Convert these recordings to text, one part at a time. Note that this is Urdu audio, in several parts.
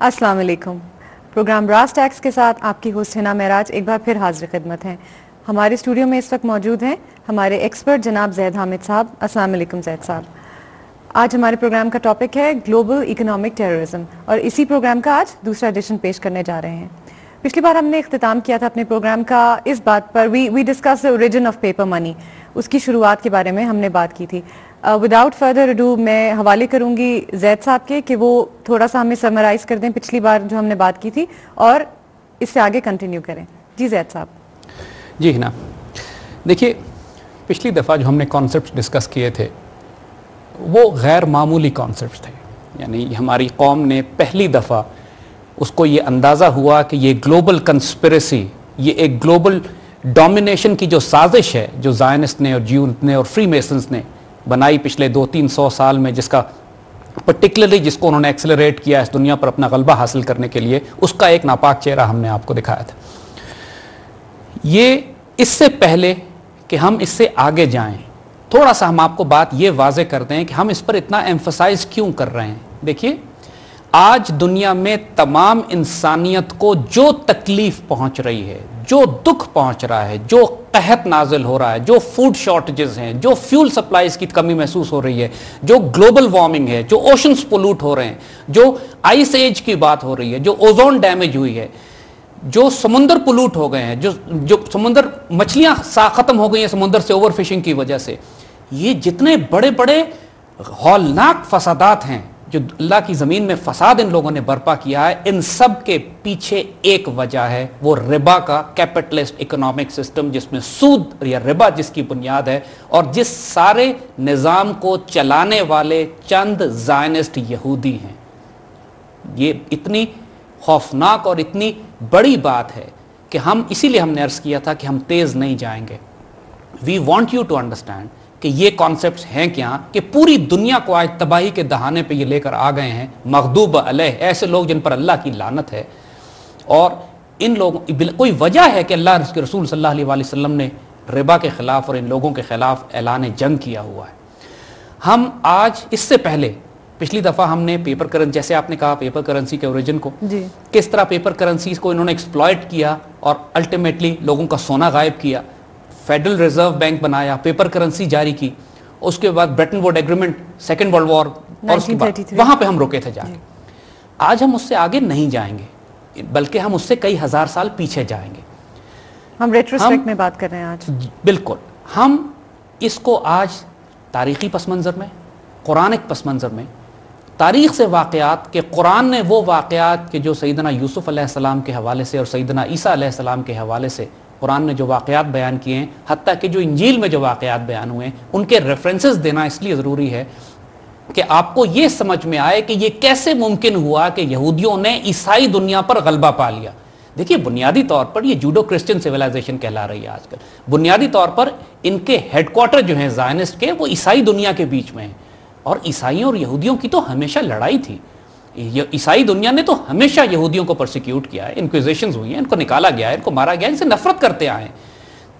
السلام علیکم. پروگرام براس ٹیکس کے ساتھ آپ کی ہوسٹ حنا معراج ایک بار پھر حاضر خدمت ہیں. ہمارے اسٹوڈیو میں اس وقت موجود ہیں ہمارے ایکسپرٹ جناب زید حامد صاحب. السلام علیکم زید صاحب. آج ہمارے پروگرام کا ٹاپک ہے گلوبل اکنامک ٹیررزم اور اسی پروگرام کا آج دوسرا ایڈیشن پیش کرنے جا رہے ہیں. پچھلی بار ہم نے اختتام کیا تھا اپنے پروگرام کا اس بات پر we discuss the origin of paper money. اس کی شروعات کے بارے میں ہم نے بات کی تھی. وداؤٹ فردر اڈو میں حوالے کروں گی زید صاحب کے کہ وہ تھوڑا سا ہمیں سمرائز کر دیں پچھلی بار جو ہم نے بات کی تھی اور اس سے آگے کنٹینیو کریں. جی زید صاحب. جی حنا, دیکھیے پچھلی دفعہ جو ہم نے کانسیپٹس ڈسکس کیے تھے وہ غیر معمولی کانسیپٹس تھے. یعنی ہماری قوم نے پہلی دفعہ اس کو یہ اندازہ ہوا کہ یہ گلوبل کنسپریسی, یہ ایک گلوبل ڈومینیشن کی جو سازش ہے جو زائنسٹ نے اور جیونٹ نے اور فری میسنز نے بنائی پچھلے 200-300 سال میں, جس کا پرٹیکولرلی جس کو انہوں نے ایکسلریٹ کیا اس دنیا پر اپنا غلبہ حاصل کرنے کے لیے, اس کا ایک ناپاک چہرہ ہم نے آپ کو دکھایا تھا. یہ اس سے پہلے کہ ہم اس سے آگے جائیں تھوڑا سا ہم آپ کو بات یہ واضح کر دیں کہ ہم اس پر اتنا ایمفسائز کیوں کر رہے ہیں. دیکھیے آج دنیا میں تمام انسانیت کو جو تکلیف پہنچ رہی ہے, جو دکھ پہنچ رہا ہے, جو قحط نازل ہو رہا ہے, جو فوڈ شارٹیجز ہیں, جو فیول سپلائز کی کمی محسوس ہو رہی ہے, جو گلوبل وارمنگ ہے, جو اوشنز پولوٹ ہو رہے ہیں, جو آئس ایج کی بات ہو رہی ہے, جو اوزون ڈیمیج ہوئی ہے, جو سمندر پولوٹ ہو گئے ہیں, جو سمندر مچھلیاں ختم ہو گئی ہیں سمندر سے اوور فشنگ کی وجہ سے, یہ جتنے بڑے بڑے ہولناک فسادات ہیں جو اللہ کی زمین میں فساد ان لوگوں نے برپا کیا ہے, ان سب کے پیچھے ایک وجہ ہے, وہ ربا کا کیپٹلسٹ اکنامک سسٹم جس میں سود یا ربا جس کی بنیاد ہے, اور جس سارے نظام کو چلانے والے چند زائنسٹ یہودی ہیں. یہ اتنی خوفناک اور اتنی بڑی بات ہے کہ ہم اسی لیے ہم نے عرض کیا تھا کہ ہم تیز نہیں جائیں گے. We want you to understand کہ یہ کانسیپٹس ہیں کیا, کہ پوری دنیا کو آج تباہی کے دہانے پہ یہ لے کر آ گئے ہیں مغضوب علیہ, ایسے لوگ جن پر اللہ کی لعنت ہے. اور ان لوگوں کوئی وجہ ہے کہ اللہ کے رسول صلی اللہ علیہ وسلم نے ربا کے خلاف اور ان لوگوں کے خلاف اعلان جنگ کیا ہوا ہے. ہم آج اس سے پہلے پچھلی دفعہ ہم نے پیپر کرنسی, جیسے آپ نے کہا پیپر کرنسی کے اوریجن کو, کس طرح پیپر کرنسیز کو انہوں نے ایکسپلائٹ کیا اور الٹیمیٹلی لوگوں کا سونا غائب کیا, فیڈرل ریزرو بینک بنایا, پیپر کرنسی جاری کی, اس کے بعد Bretton Wood agreement, Second World War, اور اس کے بعد وہاں پہ ہم رکے تھے جا کے. آج ہم اس سے آگے نہیں جائیں گے بلکہ ہم اس سے کئی ہزار سال پیچھے جائیں گے. ہم ریٹروسپیکٹ میں بات کر رہے ہیں آج. بالکل. ہم اس کو آج تاریخی پس منظر میں, قرآنک پس منظر میں, تاریخ سے واقعات کہ قرآن نے وہ واقعات کہ جو سیدنا یوسف علیہ السلام کے حوالے سے اور سیدنا عیسیٰ علیہ السلام کے حوالے سے قرآن نے جو واقعات بیان کیے ہیں, حتیٰ کہ جو انجیل میں جو واقعات بیان ہوئے ہیں ان کے ریفرنسز دینا اس لیے ضروری ہے کہ آپ کو یہ سمجھ میں آئے کہ یہ کیسے ممکن ہوا کہ یہودیوں نے عیسائی دنیا پر غلبہ پا لیا. دیکھیے بنیادی طور پر یہ جوڈو کرسچن سویلائزیشن کہلا رہی ہے آج کل. بنیادی طور پر ان کے ہیڈ کوارٹر جو ہیں زائنسٹ کے, وہ عیسائی دنیا کے بیچ میں ہیں, اور عیسائیوں اور یہودیوں کی تو ہمیشہ لڑائی تھی. عیسائی دنیا نے تو ہمیشہ یہودیوں کو پرسیکیوٹ کیا ہے, انکویزیشنز ہوئی ہیں, ان کو نکالا گیا ہے, ان کو مارا گیا ہے, ان سے نفرت کرتے آئے ہیں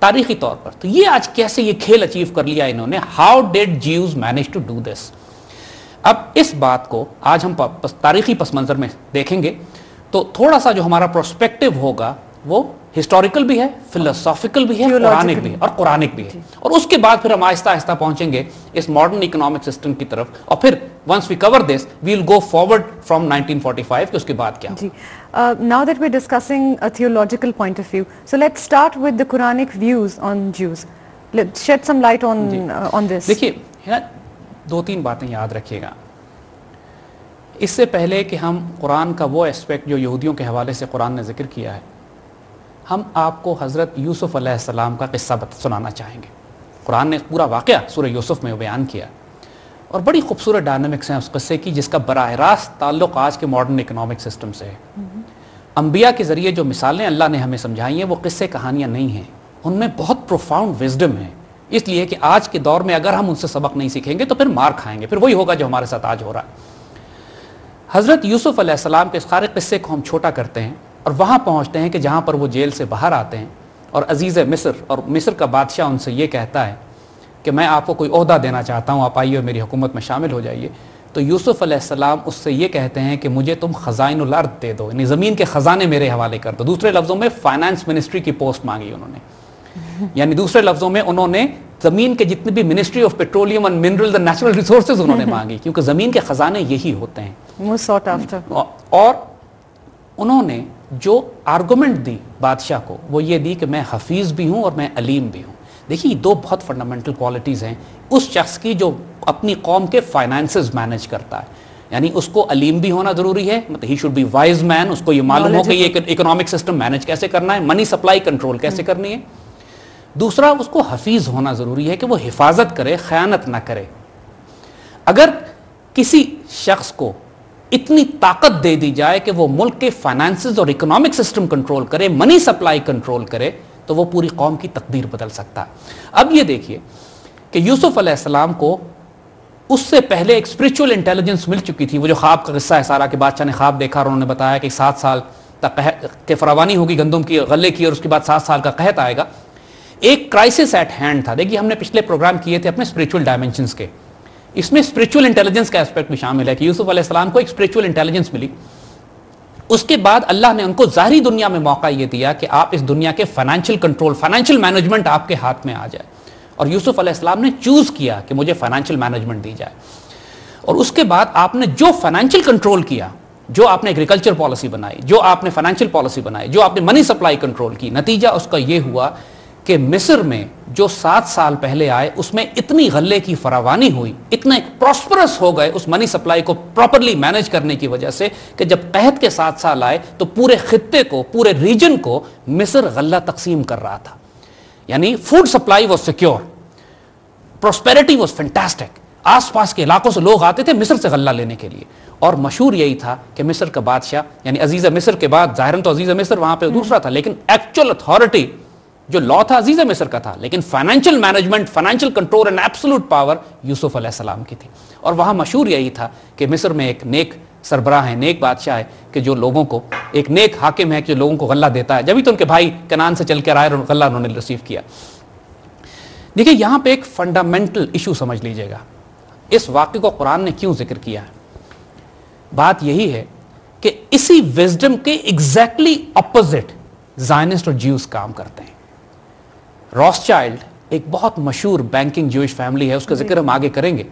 تاریخی طور پر. تو یہ آج کیسے یہ کھیل اچیو کر لیا انہوں نے, how did Jews manage to do this. اب اس بات کو آج ہم تاریخی پس منظر میں دیکھیں گے تو تھوڑا سا جو ہمارا پروسپیکٹو ہوگا وہ ہسٹوریکل بھی ہے, فلسافیکل بھی ہے, قرآنک بھی ہے اور قرآنک بھی ہے. اور اس کے بعد پھر ہم آہستہ آہستہ پہنچیں گے اس ماڈرن اکنامک سسٹم کی طرف, اور پھر once we cover this we will go forward from 1945 کہ اس کے بعد کیا. Now that we're discussing a theological point of view, so let's start with the Quranic views on Jews. Let's shed some light on this. دیکھیے 2-3 باتیں یاد رکھیے گا. اس سے پہلے کہ ہم قرآن کا وہ اسپیکٹ جو یہودیوں کے حوالے سے قرآن نے ذکر کیا ہے, ہم آپ کو حضرت یوسف علیہ السلام کا قصہ سنانا چاہیں گے. قرآن نے پورا واقعہ سورہ یوسف میں بیان کیا اور بڑی خوبصورت ڈائنامکس ہیں اس قصے کی, جس کا براہ راست تعلق آج کے ماڈرن اکنامک سسٹم سے ہے. انبیاء کے ذریعے جو مثالیں اللہ نے ہمیں سمجھائی ہیں وہ قصے کہانیاں نہیں ہیں, ان میں بہت پروفاؤنڈ وزڈم ہے. اس لیے کہ آج کے دور میں اگر ہم ان سے سبق نہیں سیکھیں گے تو پھر مار کھائیں گے, پھر وہی ہوگا جو ہمارے ساتھ آج ہو رہا ہے. حضرت یوسف علیہ السلام کے سارے قصے کو ہم چھوٹا کرتے ہیں اور وہاں پہنچتے ہیں کہ جہاں پر وہ جیل سے باہر آتے ہیں اور عزیز مصر اور مصر کا بادشاہ ان سے یہ کہتا ہے کہ میں آپ کو کوئی عہدہ دینا چاہتا ہوں, آپ آئیے اور میری حکومت میں شامل ہو جائیے. تو تو یوسف علیہ السلام اس سے یہ کہتے ہیں کہ مجھے تم خزائن الارض دے دو، یعنی زمین کے خزانے میرے حوالے کر دو. دوسرے لفظوں میں فائنانس منسٹری کی پوسٹ مانگی انہوں نے، یعنی دوسرے لفظوں میں انہوں نے زمین کے جتنے بھی ministry of petroleum and minerals and natural resources انہوں نے مانگی، کیونکہ زمین کے خزانے یہی ہوتے ہیں. اور انہوں نے جو آرگومنٹ دی بادشاہ کو وہ یہ دی کہ میں حفیظ بھی ہوں اور میں علیم بھی ہوں. دیکھیے دو بہت فنڈامنٹل کوالٹیز ہیں اس شخص کی جو اپنی قوم کے فائنانسز مینج کرتا ہے. یعنی اس کو علیم بھی ہونا ضروری ہے، مطلب ہی شوڈ بی وائز مین، اس کو یہ معلوم ہو کہ یہ اکنامک سسٹم مینج کیسے کرنا ہے، منی سپلائی کنٹرول کیسے کرنی ہے. دوسرا اس کو حفیظ ہونا ضروری ہے کہ وہ حفاظت کرے، خیانت نہ کرے. اگر کسی شخص کو اتنی طاقت دے دی جائے کہ وہ ملک کے فائنانسز اور اکنامک سسٹم کنٹرول کرے، منی سپلائی کنٹرول کرے، تو وہ پوری قوم کی تقدیر بدل سکتا ہے. اب یہ دیکھیے کہ یوسف علیہ السلام کو اس سے پہلے ایک اسپرچول انٹیلیجنس مل چکی تھی. وہ جو خواب کا قصہ ہے سارا کہ بادشاہ نے خواب دیکھا اور انہوں نے بتایا کہ 7 سال تک کہ فراوانی ہوگی گندم کی، غلے کی، اور اس کے بعد 7 سال کا قحط آئے گا. ایک کرائسس ایٹ ہینڈ تھا. دیکھیے ہم نے پچھلے پروگرام کیے تھے اپنے اسپرچول ڈائمنشنز کے، اس میں اسپرچول انٹیلیجنس کا اسپیکٹ بھی شامل ہے کہ یوسف علیہ السلام کو ایک اسپرچول انٹیلیجنس ملی. اس کے بعد اللہ نے ان کو ظاہری دنیا میں موقع یہ دیا کہ آپ اس دنیا کے فائنینشیل کنٹرول، فائنینشیل مینجمنٹ آپ کے ہاتھ میں آ جائے. اور یوسف علیہ السلام نے چوز کیا کہ مجھے فائنینشیل مینجمنٹ دی جائے. اور اس کے بعد آپ نے جو فائنینشیل کنٹرول کیا، جو آپ نے ایگریکلچر پالیسی بنائی، جو آپ نے فائنینشیل پالیسی بنائی، جو آپ نے منی سپلائی کنٹرول کی، نتیجہ اس کا یہ ہوا کہ مصر میں جو 7 سال پہلے آئے اس میں اتنی غلے کی فراوانی ہوئی، اتنے پراسپرس ہو گئے اس منی سپلائی کو پراپرلی مینج کرنے کی وجہ سے کہ جب قحط کے 7 سال آئے تو پورے خطے کو، پورے ریجن کو مصر غلہ تقسیم کر رہا تھا. یعنی food supply was secure, prosperity was fantastic. آس پاس کے علاقوں سے لوگ آتے تھے مصر سے غلہ لینے کے لیے. اور مشہور یہی تھا کہ مصر کا بادشاہ، یعنی عزیز مصر کے بعد ظاہراً تو عزیز مصر وہاں پہ دوسرا تھا، لیکن ایکچوئل اتھارٹی جو لا تھا عزیز مصر کا تھا، لیکن financial management, financial control and absolute power Yusuf علیہ السلام کی تھی. اور وہاں مشہور یہی تھا کہ مصر میں ایک نیک سربراہ ہے، نیک بادشاہ ہے کہ جو لوگوں کو، ایک نیک حاکم ہے کہ جو لوگوں کو غلہ دیتا ہے. جبھی تو ان کے بھائی کنعان سے چل کر آئے اور غلہ انہوں نے ریسیو کیا. دیکھیے یہاں پہ ایک فنڈامنٹل ایشو سمجھ لیجئے گا، اس واقعے کو قرآن نے کیوں ذکر کیا ہے. بات یہی ہے کہ اسی وزڈم کے ایگزیکٹلی اپوزٹ زائنسٹ اور جیوز کام کرتے ہیں. روس چائلڈ ایک بہت مشہور بینکنگ جوئش فیملی ہے، اس کا ذکر ہم آگے کریں گے.